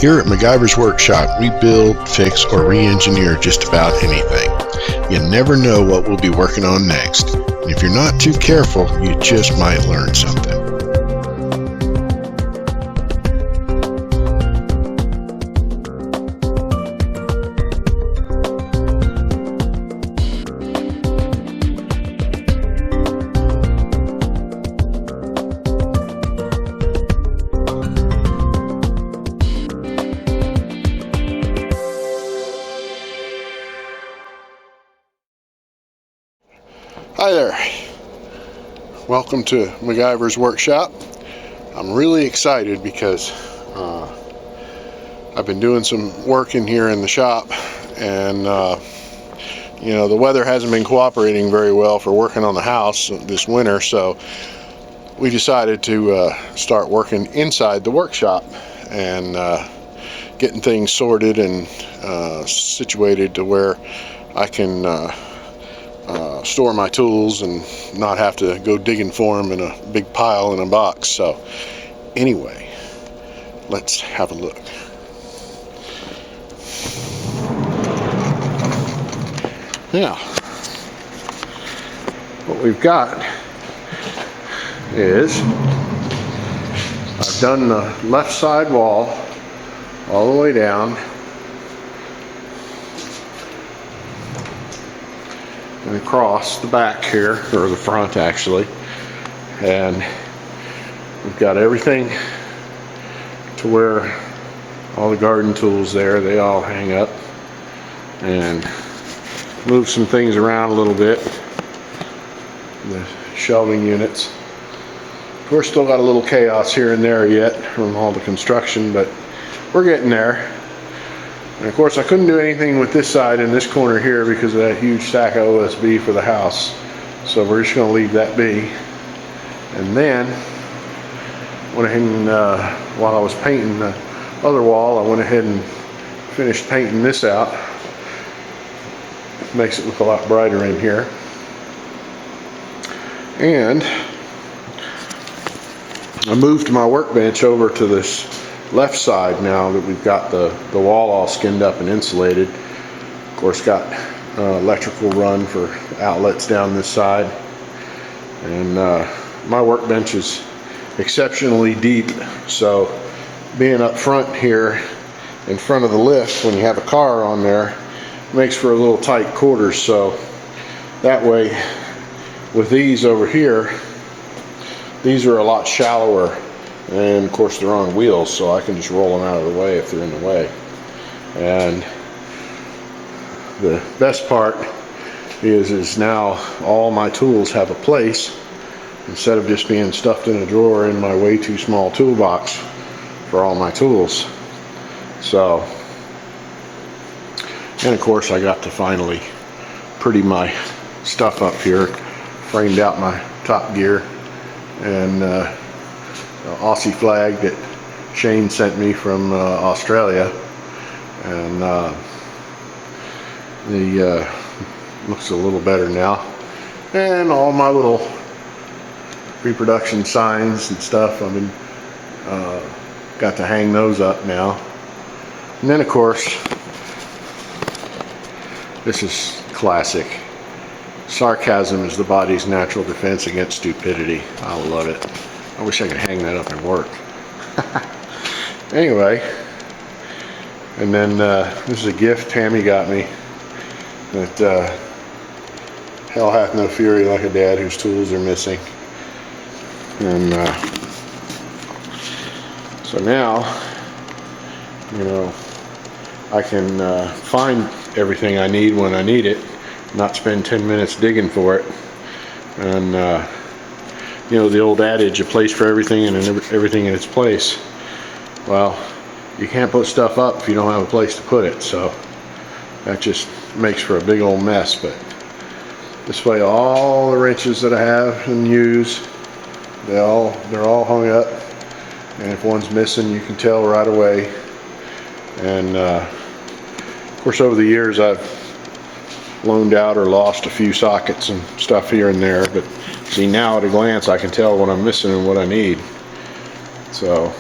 Here at MacGyver's Workshop, we build, fix, or re-engineer just about anything. You never know what we'll be working on next. And if you're not too careful, you just might learn something. Hi there, welcome to MacGyver's Workshop. I'm really excited because I've been doing some work in here in the shop, and you know, the weather hasn't been cooperating very well for working on the house this winter, so we decided to start working inside the workshop and getting things sorted and situated to where I can store my tools and not have to go digging for them in a big pile in a box. So anyway, let's have a look. Now, what we've got is I've done the left side wall all the way down and across the back here, or the front actually, and we've got everything to where all the garden tools there, they all hang up, and move some things around a little bit, the shelving units. Of course, still got a little chaos here and there yet from all the construction, but we're getting there. And of course, I couldn't do anything with this side in this corner here because of that huge stack of OSB for the house. So we're just going to leave that be. And then, went ahead and, while I was painting the other wall, I went ahead and finished painting this out. Makes it look a lot brighter in here. And I moved my workbench over to this left side now that we've got the wall all skinned up and insulated. Of course, got electrical run for outlets down this side, and my workbench is exceptionally deep, so being up front here in front of the lift when you have a car on there makes for a little tight quarters. So that way, with these over here, these are a lot shallower. And of course they're on wheels, so I can just roll them out of the way if they're in the way. And the best part is now all my tools have a place instead of just being stuffed in a drawer in my way too small toolbox for all my tools. So, and of course I got to finally pretty my stuff up here, framed out my Top Gear and Aussie flag that Shane sent me from Australia, and the looks a little better now, and all my little reproduction signs and stuff, I've been got to hang those up now. And then of course, this is classic. Sarcasm is the body's natural defense against stupidity. I love it. I wish I could hang that up and work. Anyway, and then this is a gift Tammy got me, that hell hath no fury like a dad whose tools are missing. And so now, you know, I can find everything I need when I need it, not spend 10 minutes digging for it. And you know, the old adage, a place for everything and everything in its place. Well, you can't put stuff up if you don't have a place to put it, so that just makes for a big old mess. But this way, all the wrenches that I have and use, they're all hung up, and if one's missing, you can tell right away. And of course, over the years, I've loaned out or lost a few sockets and stuff here and there, but see, now at a glance I can tell what I'm missing and what I need. So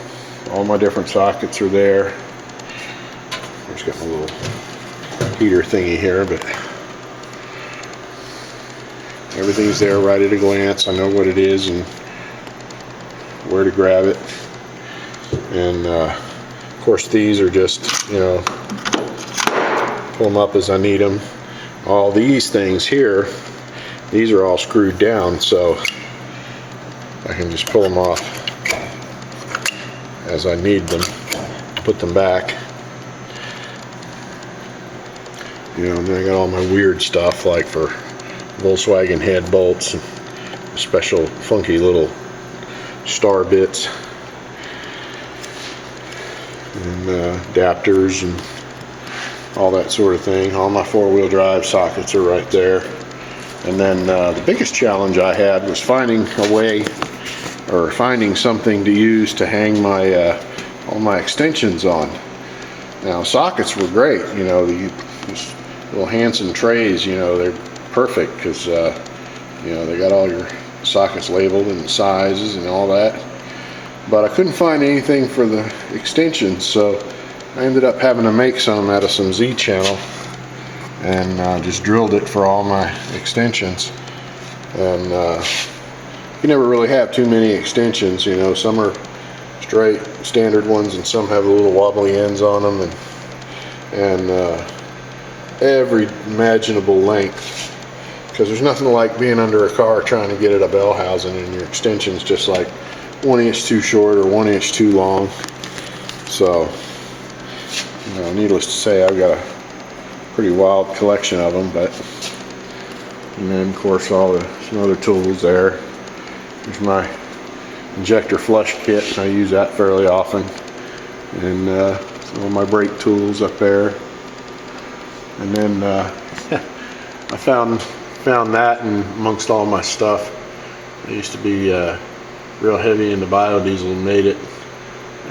all my different sockets are there, Just got my little heater thingy here, but everything's there right at a glance. I know what it is and where to grab it. And of course these are just, you know, pull them up as I need them. All these things here, these are all screwed down, so I can just pull them off as I need them, put them back. You know, and then I got all my weird stuff like for Volkswagen head bolts and special funky little star bits and adapters and all that sort of thing. All my four-wheel drive sockets are right there. And then the biggest challenge I had was finding a way, or finding something to use to hang my all my extensions on. Now sockets were great, you know, these little Hanson trays, you know, they're perfect because you know, they got all your sockets labeled and the sizes and all that. But I couldn't find anything for the extensions, so I ended up having to make some out of some Z channel and just drilled it for all my extensions. And you never really have too many extensions, you know, some are straight standard ones and some have little wobbly ends on them, and every imaginable length, because there's nothing like being under a car trying to get at a bell housing and your extension's just like 1 inch too short or 1 inch too long. So, you know, needless to say, I've got a pretty wild collection of them. But, and then of course some other tools there. There's my injector flush kit. I use that fairly often, and some of my brake tools up there. And then I found that, and amongst all my stuff, I used to be real heavy into biodiesel and made it,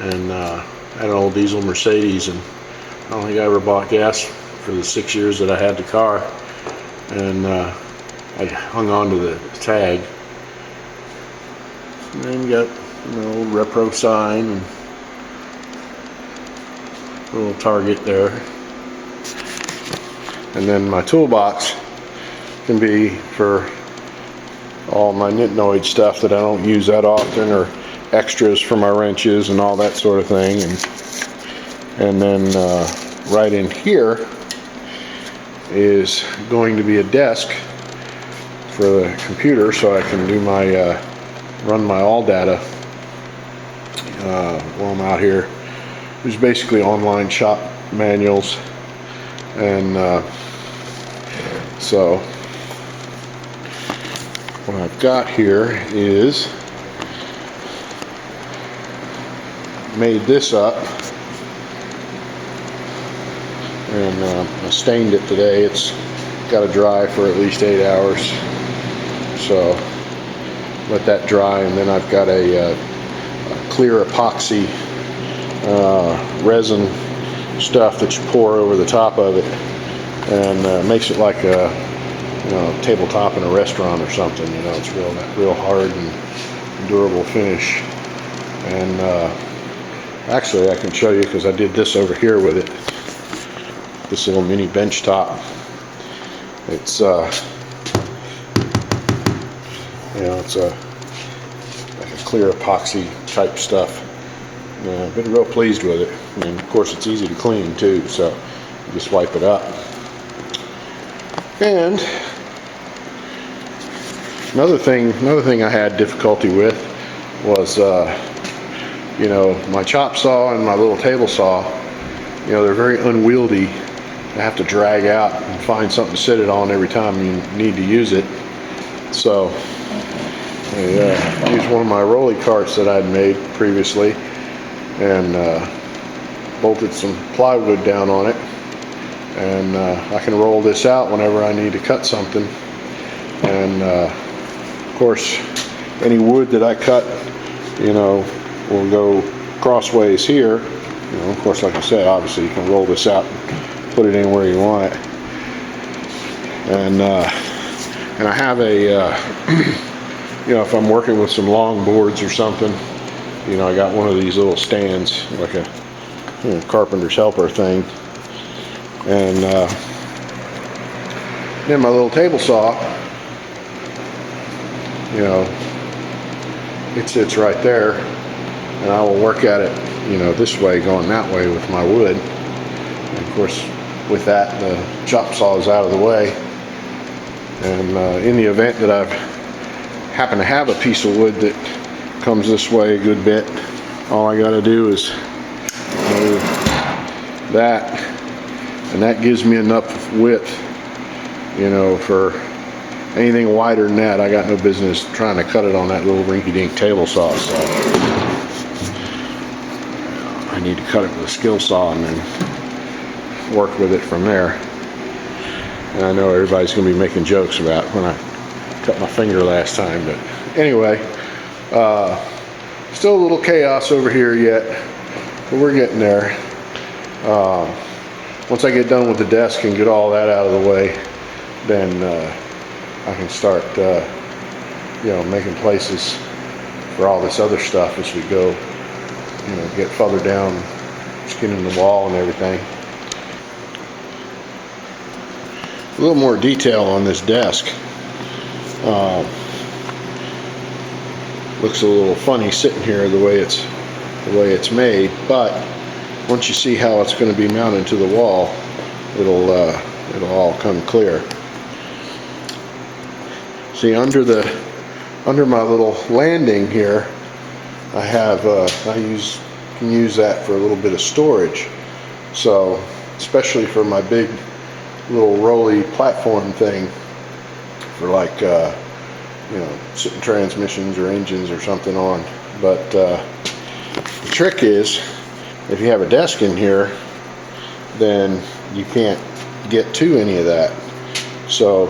and I had an old diesel Mercedes, and I don't think I ever bought gas for the 6 years that I had the car, and I hung on to the tag, and then got, you know, old Repro sign and a little Target there. And then my toolbox can be for all my Nitenoid stuff that I don't use that often, or extras for my wrenches and all that sort of thing. And then right in here is going to be a desk for the computer, so I can do my run my ALLDATA while I'm out here. There's basically online shop manuals, and so what I've got here is made this up, and I stained it today. It's got to dry for at least 8 hours, so let that dry, and then I've got a clear epoxy resin stuff that you pour over the top of it, and makes it like a, you know, tabletop in a restaurant or something. You know, it's real hard and durable finish. And actually I can show you, because I did this over here with it, this little mini bench top. It's you know, it's like a clear epoxy type stuff. I've been real pleased with it, and of course it's easy to clean too, so you just wipe it up. And another thing I had difficulty with was you know, my chop saw and my little table saw, you know, they're very unwieldy. I have to drag out and find something to sit it on every time you need to use it. So I used one of my rolly carts that I'd made previously, and bolted some plywood down on it, and I can roll this out whenever I need to cut something. And of course, any wood that I cut, you know, will go crossways here. You know, of course, like I said, obviously you can roll this out and put it anywhere you want it. And I have a you know, if I'm working with some long boards or something, you know, I got one of these little stands, like a, you know, carpenter's helper thing, And then my little table saw, you know, it sits right there, and I will work at it, you know, this way, going that way with my wood. And of course, with that, the chop saw is out of the way. And in the event that I happen to have a piece of wood that comes this way a good bit, all I got to do is move that, and that gives me enough width, you know, for anything wider than that. I got no business trying to cut it on that little rinky-dink table saw. So I need to cut it with a skill saw and then work with it from there. And I know everybody's going to be making jokes about when I cut my finger last time, but anyway, still a little chaos over here yet, but we're getting there. Once I get done with the desk and get all that out of the way, then I can start, you know, making places for all this other stuff as we go, you know, get further down, skinning the wall and everything. A little more detail on this desk. Looks a little funny sitting here the way it's made, but once you see how it's going to be mounted to the wall, it'll all come clear. See, under my little landing here, I have can use that for a little bit of storage. So especially for my big little rolly platform thing, for like you know, sitting transmissions or engines or something on. But the trick is, if you have a desk in here, then you can't get to any of that. So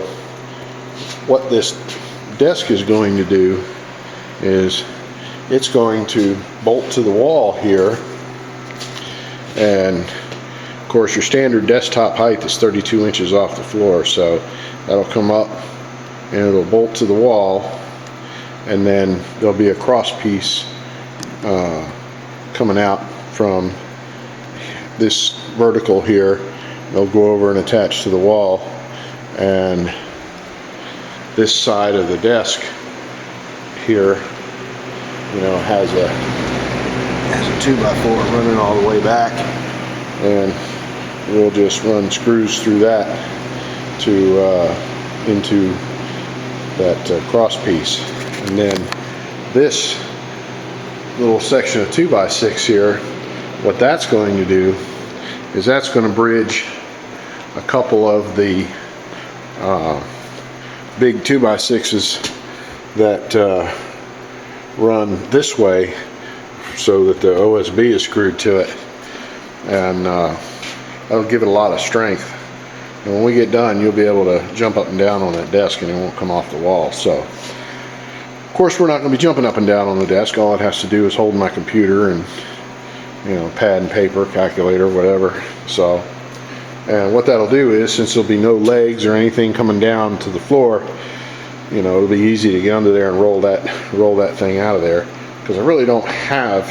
what this desk is going to do is it's going to bolt to the wall here, and of course your standard desktop height is 32 inches off the floor, so that'll come up and it'll bolt to the wall, and then there'll be a cross piece coming out from this vertical here. They'll go over and attach to the wall, and this side of the desk here, you know, has a 2x4 running all the way back, and we'll just run screws through that to into that cross piece. And then this little section of 2x6 here, what that's going to do is that's going to bridge a couple of the big 2x6s that run this way, so that the OSB is screwed to it, and that'll give it a lot of strength. And when we get done, you'll be able to jump up and down on that desk and it won't come off the wall. So of course we're not going to be jumping up and down on the desk. All it has to do is hold my computer and, you know, pad and paper, calculator, whatever. So, and what that'll do is, since there'll be no legs or anything coming down to the floor, you know, it'll be easy to get under there and roll that thing out of there, because I really don't have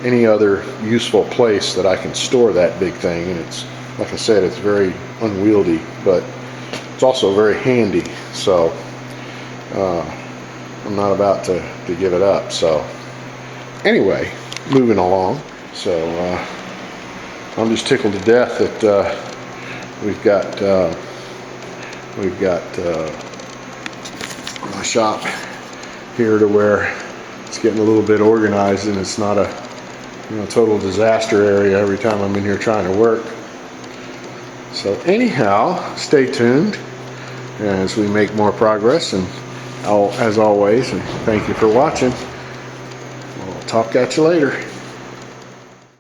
any other useful place that I can store that big thing. And it's, like I said, it's very unwieldy, but it's also very handy. So I'm not about to give it up. So anyway, moving along. So I'm just tickled to death that we've got my shop here to where it's getting a little bit organized, and it's not a, you know, total disaster area every time I'm in here trying to work. So anyhow, stay tuned as we make more progress, and as always, and thank you for watching. I'll talk at you later.